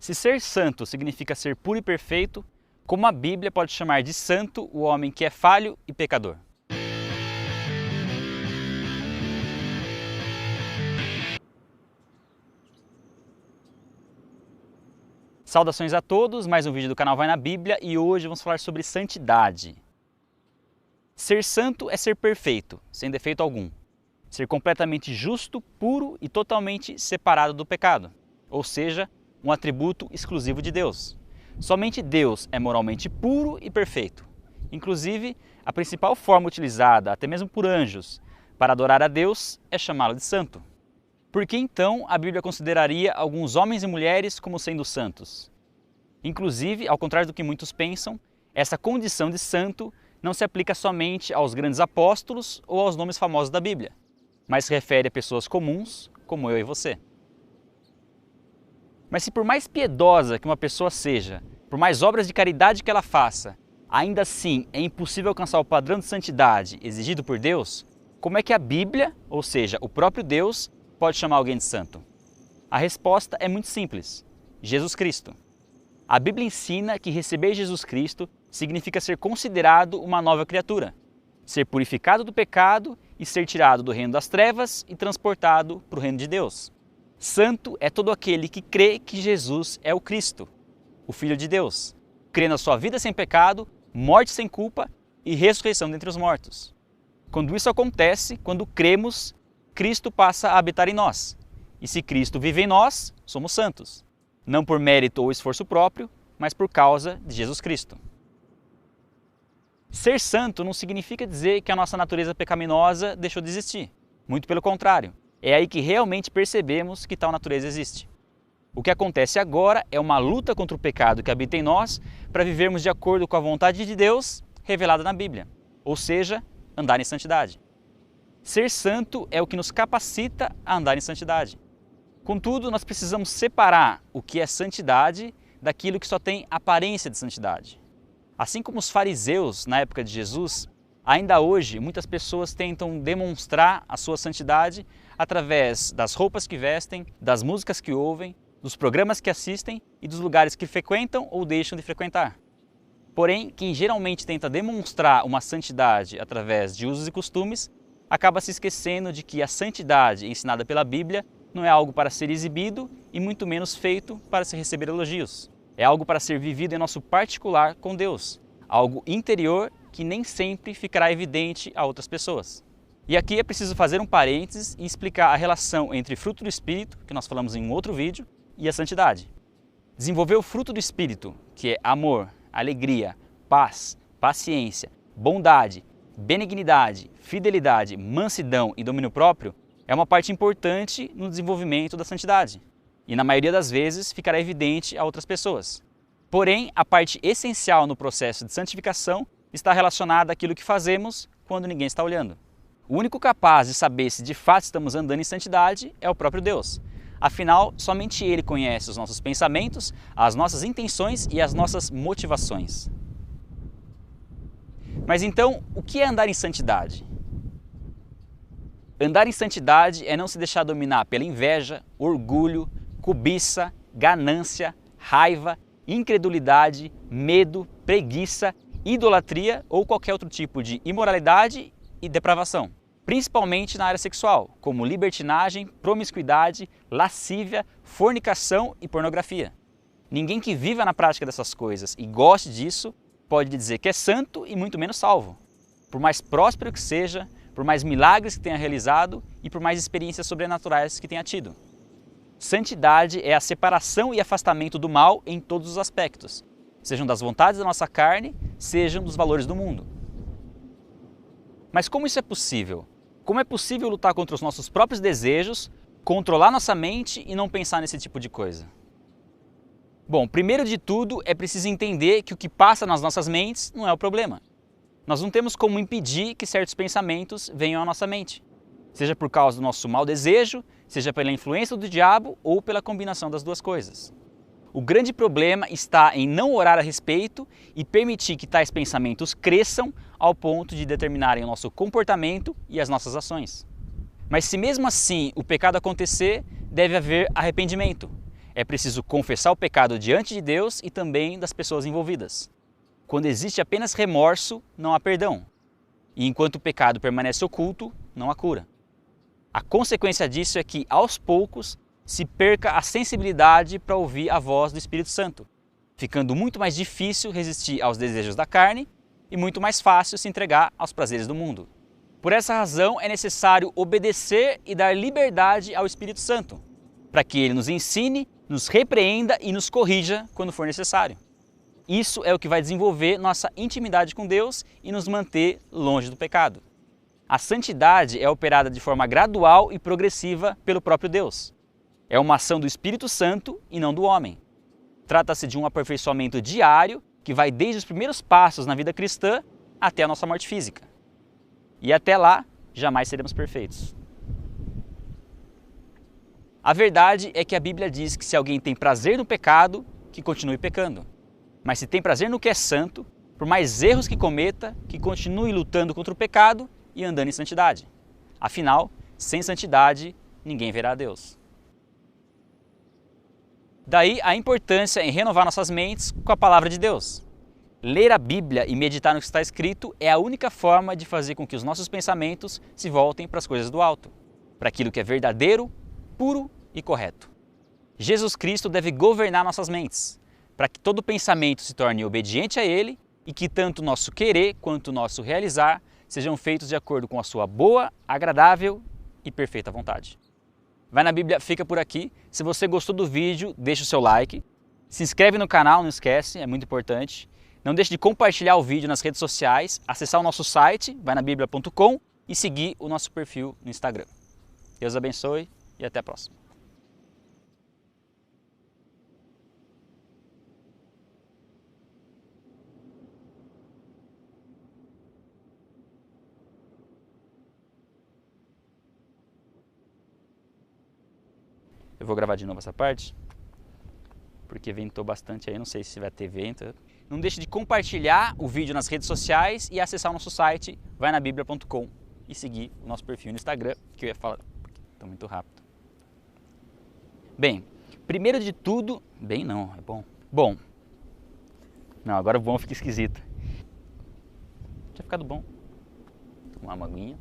Se ser santo significa ser puro e perfeito, como a Bíblia pode chamar de santo o homem que é falho e pecador? Saudações a todos, mais um vídeo do canal Vai na Bíblia e hoje vamos falar sobre santidade. Ser santo é ser perfeito, sem defeito algum. Ser completamente justo, puro e totalmente separado do pecado, ou seja, um atributo exclusivo de Deus. Somente Deus é moralmente puro e perfeito. Inclusive, a principal forma utilizada, até mesmo por anjos, para adorar a Deus é chamá-lo de santo. Por que então a Bíblia consideraria alguns homens e mulheres como sendo santos? Inclusive, ao contrário do que muitos pensam, essa condição de santo não se aplica somente aos grandes apóstolos ou aos nomes famosos da Bíblia, mas se refere a pessoas comuns como eu e você. Mas se por mais piedosa que uma pessoa seja, por mais obras de caridade que ela faça, ainda assim é impossível alcançar o padrão de santidade exigido por Deus, como é que a Bíblia, ou seja, o próprio Deus, pode chamar alguém de santo? A resposta é muito simples: Jesus Cristo. A Bíblia ensina que receber Jesus Cristo significa ser considerado uma nova criatura, ser purificado do pecado e ser tirado do reino das trevas e transportado para o reino de Deus. Santo é todo aquele que crê que Jesus é o Cristo, o Filho de Deus, crê na sua vida sem pecado, morte sem culpa e ressurreição dentre os mortos. Quando isso acontece, quando cremos, Cristo passa a habitar em nós. E se Cristo vive em nós, somos santos. Não por mérito ou esforço próprio, mas por causa de Jesus Cristo. Ser santo não significa dizer que a nossa natureza pecaminosa deixou de existir. Muito pelo contrário. É aí que realmente percebemos que tal natureza existe. O que acontece agora é uma luta contra o pecado que habita em nós para vivermos de acordo com a vontade de Deus revelada na Bíblia, ou seja, andar em santidade. Ser santo é o que nos capacita a andar em santidade. Contudo, nós precisamos separar o que é santidade daquilo que só tem aparência de santidade. Assim como os fariseus na época de Jesus, ainda hoje muitas pessoas tentam demonstrar a sua santidade através das roupas que vestem, das músicas que ouvem, dos programas que assistem e dos lugares que frequentam ou deixam de frequentar. Porém, quem geralmente tenta demonstrar uma santidade através de usos e costumes, acaba se esquecendo de que a santidade ensinada pela Bíblia não é algo para ser exibido e muito menos feito para se receber elogios. É algo para ser vivido em nosso particular com Deus, algo interior que nem sempre ficará evidente a outras pessoas. E aqui é preciso fazer um parênteses e explicar a relação entre fruto do Espírito, que nós falamos em um outro vídeo, e a santidade. Desenvolver o fruto do Espírito, que é amor, alegria, paz, paciência, bondade, benignidade, fidelidade, mansidão e domínio próprio, é uma parte importante no desenvolvimento da santidade. E na maioria das vezes ficará evidente a outras pessoas. Porém, a parte essencial no processo de santificação está relacionada àquilo que fazemos quando ninguém está olhando. O único capaz de saber se de fato estamos andando em santidade é o próprio Deus. Afinal, somente Ele conhece os nossos pensamentos, as nossas intenções e as nossas motivações. Mas então, o que é andar em santidade? Andar em santidade é não se deixar dominar pela inveja, orgulho, cobiça, ganância, raiva, incredulidade, medo, preguiça, idolatria ou qualquer outro tipo de imoralidade e depravação. Principalmente na área sexual, como libertinagem, promiscuidade, lascívia, fornicação e pornografia. Ninguém que viva na prática dessas coisas e goste disso pode dizer que é santo e muito menos salvo. Por mais próspero que seja, por mais milagres que tenha realizado e por mais experiências sobrenaturais que tenha tido. Santidade é a separação e afastamento do mal em todos os aspectos, sejam das vontades da nossa carne, sejam dos valores do mundo. Mas como isso é possível? Como é possível lutar contra os nossos próprios desejos, controlar nossa mente e não pensar nesse tipo de coisa? Bom, primeiro de tudo é preciso entender que o que passa nas nossas mentes não é o problema. Nós não temos como impedir que certos pensamentos venham à nossa mente, seja por causa do nosso mau desejo, seja pela influência do diabo ou pela combinação das duas coisas. O grande problema está em não orar a respeito e permitir que tais pensamentos cresçam ao ponto de determinarem o nosso comportamento e as nossas ações. Mas se mesmo assim o pecado acontecer, deve haver arrependimento. É preciso confessar o pecado diante de Deus e também das pessoas envolvidas. Quando existe apenas remorso, não há perdão. E enquanto o pecado permanece oculto, não há cura. A consequência disso é que, aos poucos, se perca a sensibilidade para ouvir a voz do Espírito Santo, ficando muito mais difícil resistir aos desejos da carne e muito mais fácil se entregar aos prazeres do mundo. Por essa razão, é necessário obedecer e dar liberdade ao Espírito Santo, para que ele nos ensine, nos repreenda e nos corrija quando for necessário. Isso é o que vai desenvolver nossa intimidade com Deus e nos manter longe do pecado. A santidade é operada de forma gradual e progressiva pelo próprio Deus. É uma ação do Espírito Santo e não do homem. Trata-se de um aperfeiçoamento diário que vai desde os primeiros passos na vida cristã até a nossa morte física. E até lá, jamais seremos perfeitos. A verdade é que a Bíblia diz que se alguém tem prazer no pecado, que continue pecando. Mas se tem prazer no que é santo, por mais erros que cometa, que continue lutando contra o pecado e andando em santidade. Afinal, sem santidade, ninguém verá a Deus. Daí a importância em renovar nossas mentes com a palavra de Deus. Ler a Bíblia e meditar no que está escrito é a única forma de fazer com que os nossos pensamentos se voltem para as coisas do alto, para aquilo que é verdadeiro, puro e correto. Jesus Cristo deve governar nossas mentes, para que todo pensamento se torne obediente a Ele e que tanto o nosso querer quanto o nosso realizar sejam feitos de acordo com a sua boa, agradável e perfeita vontade. Vai na Bíblia, fica por aqui. Se você gostou do vídeo, deixa o seu like. Se inscreve no canal, não esquece, é muito importante. Não deixe de compartilhar o vídeo nas redes sociais, acessar o nosso site, vainabiblia.com e seguir o nosso perfil no Instagram. Deus abençoe e até a próxima. Eu vou gravar de novo essa parte, porque ventou bastante aí, não sei se vai ter vento. Não deixe de compartilhar o vídeo nas redes sociais e acessar o nosso site, vainabiblia.com e seguir o nosso perfil no Instagram, que eu ia falar, estou muito rápido. Bem, primeiro de tudo, bem não, é bom. Bom, não, agora o bom fica esquisito. Tinha ficado bom. Tomar uma aguinha.